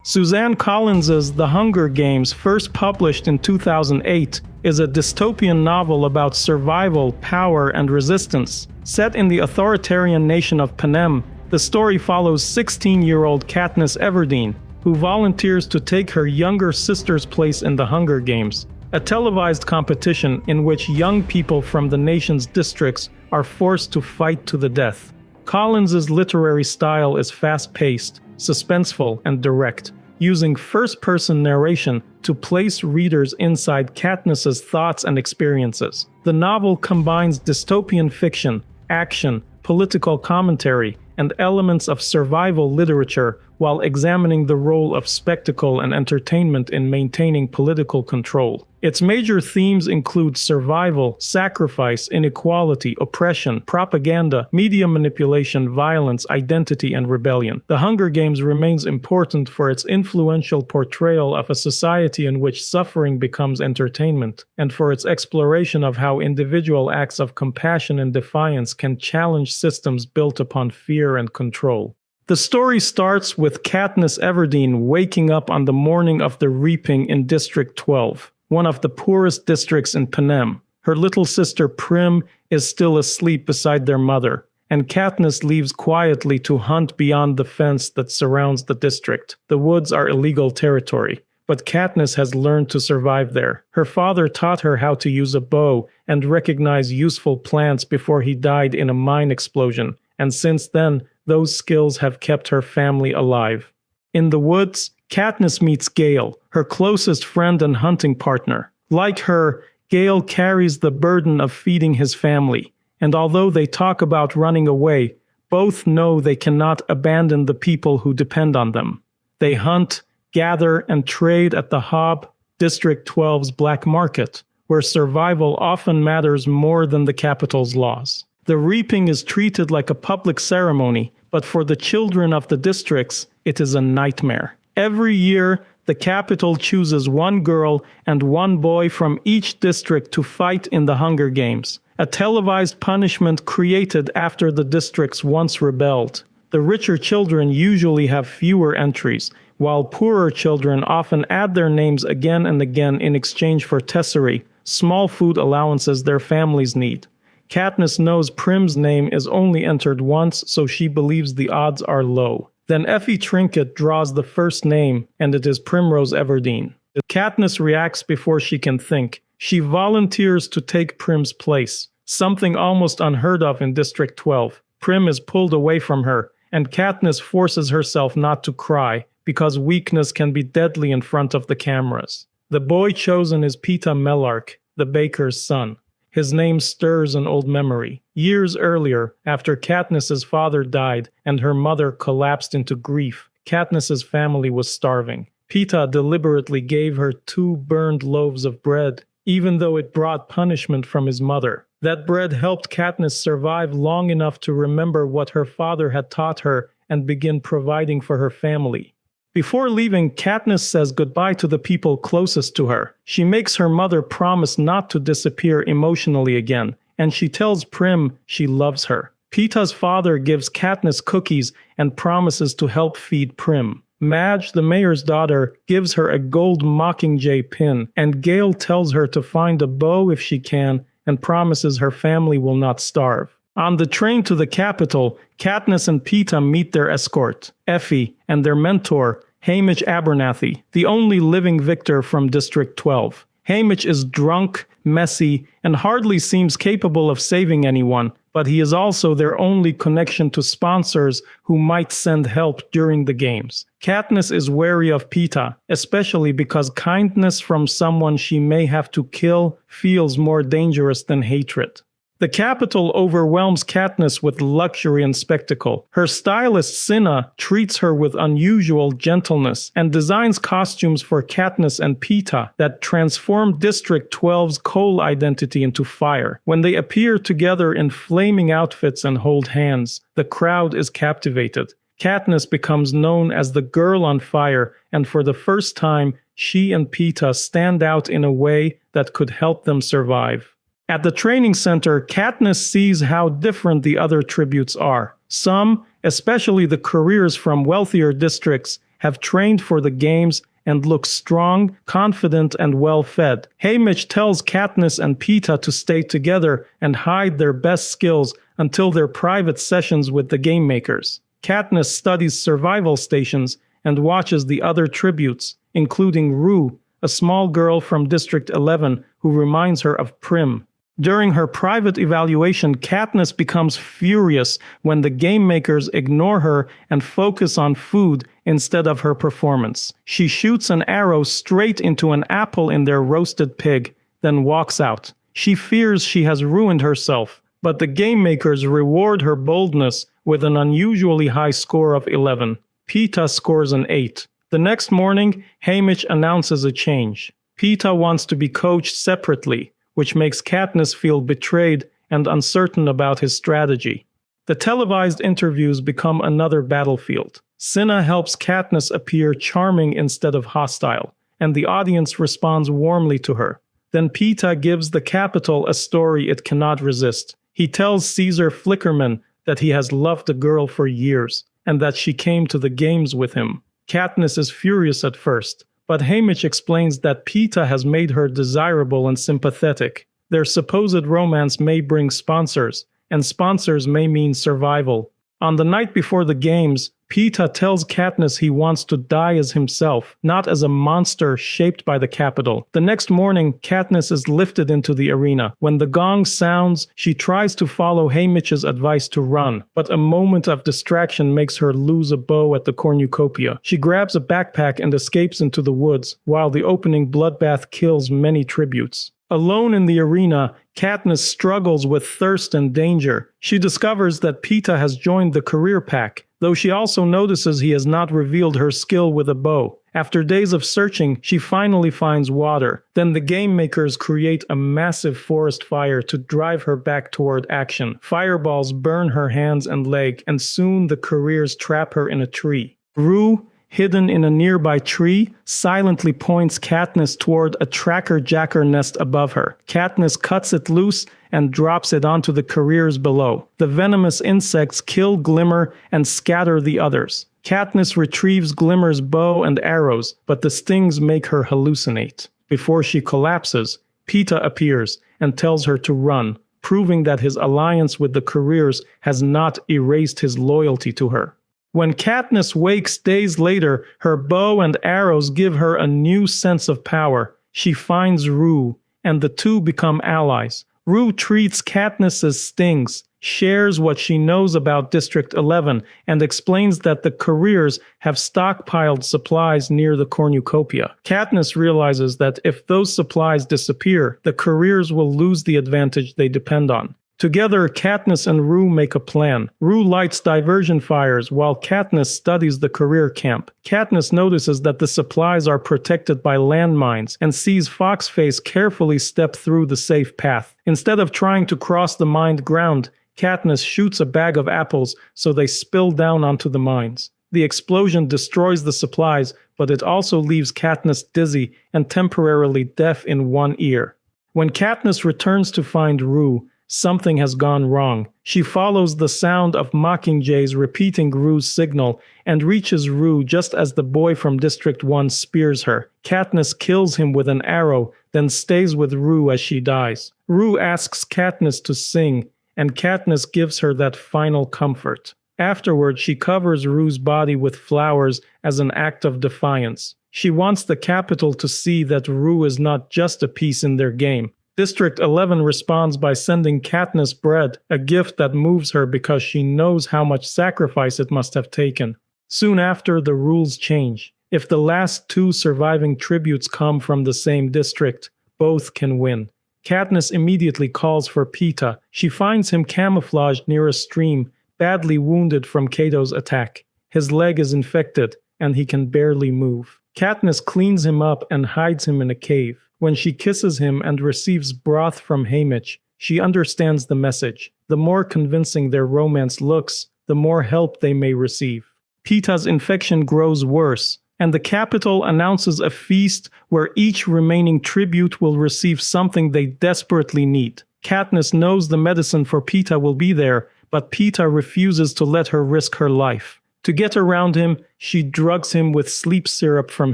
Suzanne Collins's The Hunger Games, first published in 2008, is a dystopian novel about survival, power, and resistance. Set in the authoritarian nation of Panem, the story follows 16-year-old Katniss Everdeen, who volunteers to take her younger sister's place in the Hunger Games, a televised competition in which young people from the nation's districts are forced to fight to the death. Collins's literary style is fast-paced, suspenseful, and direct, using first-person narration to place readers inside Katniss's thoughts and experiences. The novel combines dystopian fiction, action, political commentary, and elements of survival literature while examining the role of spectacle and entertainment in maintaining political control. Its major themes include survival, sacrifice, inequality, oppression, propaganda, media manipulation, violence, identity, and rebellion. The Hunger Games remains important for its influential portrayal of a society in which suffering becomes entertainment, and for its exploration of how individual acts of compassion and defiance can challenge systems built upon fear and control. The story starts with Katniss Everdeen waking up on the morning of the reaping in District 12. One of the poorest districts in Panem. Her little sister Prim is still asleep beside their mother, and Katniss leaves quietly to hunt beyond the fence that surrounds the district. The woods are illegal territory, but Katniss has learned to survive there. Her father taught her how to use a bow and recognize useful plants before he died in a mine explosion, and since then, those skills have kept her family alive. In the woods, Katniss meets Gale, her closest friend and hunting partner. Like her, Gale carries the burden of feeding his family, and although they talk about running away, both know they cannot abandon the people who depend on them. They hunt, gather, and trade at the Hob, District 12's black market, where survival often matters more than the capital's laws. The reaping is treated like a public ceremony, but for the children of the districts, it is a nightmare. Every year, the capital chooses one girl and one boy from each district to fight in the Hunger Games, a televised punishment created after the districts once rebelled. The richer children usually have fewer entries, while poorer children often add their names again and again in exchange for tesserae, small food allowances their families need. Katniss knows Prim's name is only entered once, so she believes the odds are low. Then Effie Trinket draws the first name, and it is Primrose Everdeen. Katniss reacts before she can think. She volunteers to take Prim's place, something almost unheard of in District 12. Prim is pulled away from her, and Katniss forces herself not to cry, because weakness can be deadly in front of the cameras. The boy chosen is Peeta Mellark, the baker's son. His name stirs an old memory. Years earlier, after Katniss's father died and her mother collapsed into grief, Katniss's family was starving. Peeta deliberately gave her 2 burned loaves of bread, even though it brought punishment from his mother. That bread helped Katniss survive long enough to remember what her father had taught her and begin providing for her family. Before leaving, Katniss says goodbye to the people closest to her. She makes her mother promise not to disappear emotionally again, and she tells Prim she loves her. Peeta's father gives Katniss cookies and promises to help feed Prim. Madge, the mayor's daughter, gives her a gold Mockingjay pin, and Gale tells her to find a bow if she can and promises her family will not starve. On the train to the capital, Katniss and Peeta meet their escort, Effie, and their mentor, Haymitch Abernathy, the only living victor from District 12. Haymitch is drunk, messy, and hardly seems capable of saving anyone, but he is also their only connection to sponsors who might send help during the games. Katniss is wary of Peeta, especially because kindness from someone she may have to kill feels more dangerous than hatred. The capital overwhelms Katniss with luxury and spectacle. Her stylist Cinna treats her with unusual gentleness and designs costumes for Katniss and Peeta that transform District 12's coal identity into fire. When they appear together in flaming outfits and hold hands, the crowd is captivated. Katniss becomes known as the Girl on Fire, and for the first time, she and Peeta stand out in a way that could help them survive. At the training center, Katniss sees how different the other tributes are. Some, especially the careers from wealthier districts, have trained for the games and look strong, confident, and well-fed. Haymitch tells Katniss and Peeta to stay together and hide their best skills until their private sessions with the game makers. Katniss studies survival stations and watches the other tributes, including Rue, a small girl from District 11 who reminds her of Prim. During her private evaluation, Katniss becomes furious when the game makers ignore her and focus on food instead of her performance. She shoots an arrow straight into an apple in their roasted pig, then walks out. She fears she has ruined herself, but the game makers reward her boldness with an unusually high score of 11. Peeta scores an 8. The next morning, Haymitch announces a change. Peeta wants to be coached separately, which makes Katniss feel betrayed and uncertain about his strategy. The televised interviews become another battlefield. Cinna helps Katniss appear charming instead of hostile, and the audience responds warmly to her. Then Peeta gives the Capitol a story it cannot resist. He tells Caesar Flickerman that he has loved a girl for years, and that she came to the games with him. Katniss is furious at first, but Haymitch explains that Peeta has made her desirable and sympathetic. Their supposed romance may bring sponsors, and sponsors may mean survival. On the night before the games, Peeta tells Katniss he wants to die as himself, not as a monster shaped by the Capitol. The next morning, Katniss is lifted into the arena. When the gong sounds, she tries to follow Haymitch's advice to run, but a moment of distraction makes her lose a bow at the cornucopia. She grabs a backpack and escapes into the woods, while the opening bloodbath kills many tributes. Alone in the arena, Katniss struggles with thirst and danger. She discovers that Peeta has joined the career pack, though she also notices he has not revealed her skill with a bow. After days of searching, she finally finds water. Then the game makers create a massive forest fire to drive her back toward action. Fireballs burn her hands and leg, and soon the careers trap her in a tree. Rue, hidden in a nearby tree, silently points Katniss toward a tracker-jacker nest above her. Katniss cuts it loose and drops it onto the careers below. The venomous insects kill Glimmer and scatter the others. Katniss retrieves Glimmer's bow and arrows, but the stings make her hallucinate. Before she collapses, Peeta appears and tells her to run, proving that his alliance with the careers has not erased his loyalty to her. When Katniss wakes days later, her bow and arrows give her a new sense of power. She finds Rue, and the two become allies. Rue treats Katniss's stings, shares what she knows about District 11, and explains that the careers have stockpiled supplies near the cornucopia. Katniss realizes that if those supplies disappear, the careers will lose the advantage they depend on. Together, Katniss and Rue make a plan. Rue lights diversion fires while Katniss studies the career camp. Katniss notices that the supplies are protected by landmines and sees Foxface carefully step through the safe path. Instead of trying to cross the mined ground, Katniss shoots a bag of apples so they spill down onto the mines. The explosion destroys the supplies, but it also leaves Katniss dizzy and temporarily deaf in one ear. When Katniss returns to find Rue, something has gone wrong. She follows the sound of Mockingjay's repeating Rue's signal and reaches Rue just as the boy from District 1 spears her. Katniss kills him with an arrow, then stays with Rue as she dies. Rue asks Katniss to sing, and Katniss gives her that final comfort. Afterward, she covers Rue's body with flowers as an act of defiance. She wants the Capitol to see that Rue is not just a piece in their game. District 11 responds by sending Katniss bread, a gift that moves her because she knows how much sacrifice it must have taken. Soon after, the rules change. If the last two surviving tributes come from the same district, both can win. Katniss immediately calls for Peeta. She finds him camouflaged near a stream, badly wounded from Cato's attack. His leg is infected, and he can barely move. Katniss cleans him up and hides him in a cave. When she kisses him and receives broth from Haymitch, she understands the message. The more convincing their romance looks, the more help they may receive. Peeta's infection grows worse, and the Capitol announces a feast where each remaining tribute will receive something they desperately need. Katniss knows the medicine for Peeta will be there, but Peeta refuses to let her risk her life. To get around him, she drugs him with sleep syrup from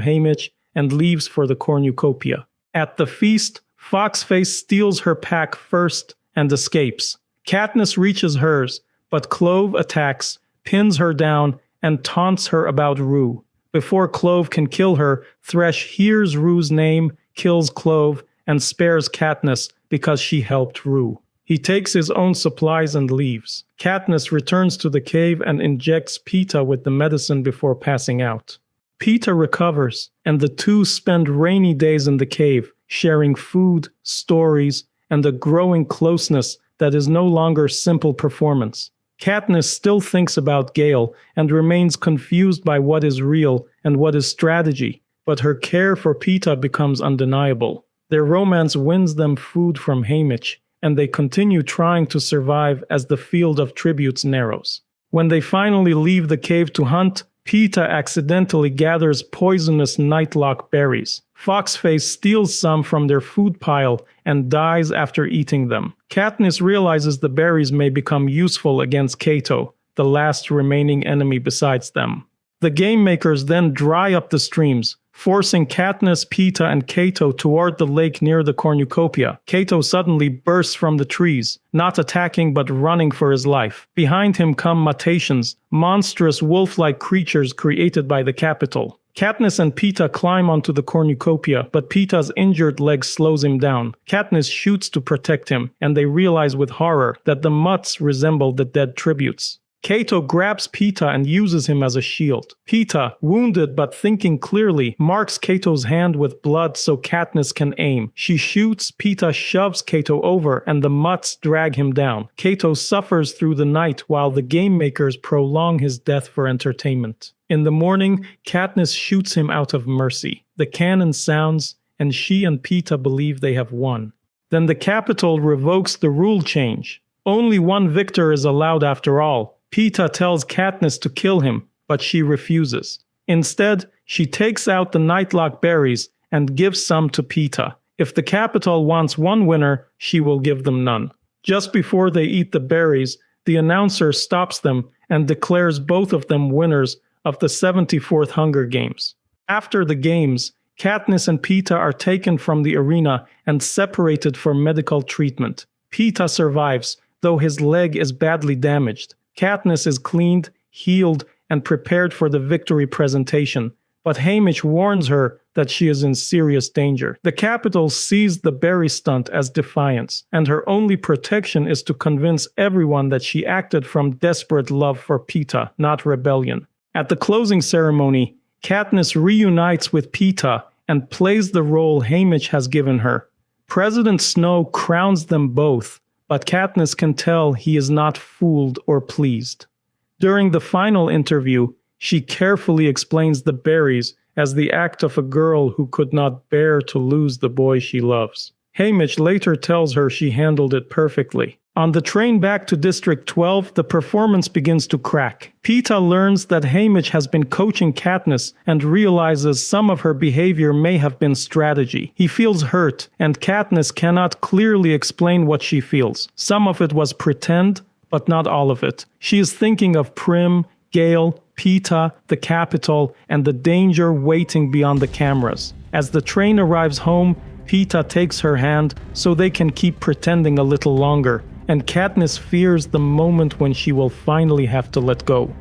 Haymitch and leaves for the cornucopia. At the feast, Foxface steals her pack first and escapes. Katniss reaches hers, but Clove attacks, pins her down, and taunts her about Rue. Before Clove can kill her, Thresh hears Rue's name, kills Clove, and spares Katniss because she helped Rue. He takes his own supplies and leaves. Katniss returns to the cave and injects Peeta with the medicine before passing out. Peeta recovers, and the two spend rainy days in the cave, sharing food, stories, and a growing closeness that is no longer simple performance. Katniss still thinks about Gale and remains confused by what is real and what is strategy, but her care for Peeta becomes undeniable. Their romance wins them food from Haymitch, and they continue trying to survive as the field of tributes narrows. When they finally leave the cave to hunt, Peeta accidentally gathers poisonous nightlock berries. Foxface steals some from their food pile and dies after eating them. Katniss realizes the berries may become useful against Cato, the last remaining enemy besides them. The game makers then dry up the streams, forcing Katniss, Peeta, and Cato toward the lake near the cornucopia. Cato suddenly bursts from the trees, not attacking but running for his life. Behind him come mutations, monstrous wolf-like creatures created by the Capitol. Katniss and Peeta climb onto the cornucopia, but Peeta's injured leg slows him down. Katniss shoots to protect him, and they realize with horror that the mutts resemble the dead tributes. Cato grabs Peeta and uses him as a shield. Peeta, wounded but thinking clearly, marks Cato's hand with blood so Katniss can aim. She shoots, Peeta shoves Cato over, and the mutts drag him down. Cato suffers through the night while the game makers prolong his death for entertainment. In the morning, Katniss shoots him out of mercy. The cannon sounds, and she and Peeta believe they have won. Then the Capitol revokes the rule change. Only one victor is allowed after all. Peeta tells Katniss to kill him, but she refuses. Instead, she takes out the nightlock berries and gives some to Peeta. If the Capitol wants one winner, she will give them none. Just before they eat the berries, the announcer stops them and declares both of them winners of the 74th Hunger Games. After the games, Katniss and Peeta are taken from the arena and separated for medical treatment. Peeta survives, though his leg is badly damaged. Katniss is cleaned, healed, and prepared for the victory presentation, but Haymitch warns her that she is in serious danger. The Capitol sees the berry stunt as defiance, and her only protection is to convince everyone that she acted from desperate love for Peeta, not rebellion. At the closing ceremony, Katniss reunites with Peeta and plays the role Haymitch has given her. President Snow crowns them both, but Katniss can tell he is not fooled or pleased. During the final interview, she carefully explains the berries as the act of a girl who could not bear to lose the boy she loves. Haymitch later tells her she handled it perfectly. On the train back to District 12, the performance begins to crack. Peeta learns that Haymitch has been coaching Katniss and realizes some of her behavior may have been strategy. He feels hurt, and Katniss cannot clearly explain what she feels. Some of it was pretend, but not all of it. She is thinking of Prim, Gale, Peeta, the Capitol, and the danger waiting beyond the cameras. As the train arrives home, Peeta takes her hand so they can keep pretending a little longer, and Katniss fears the moment when she will finally have to let go.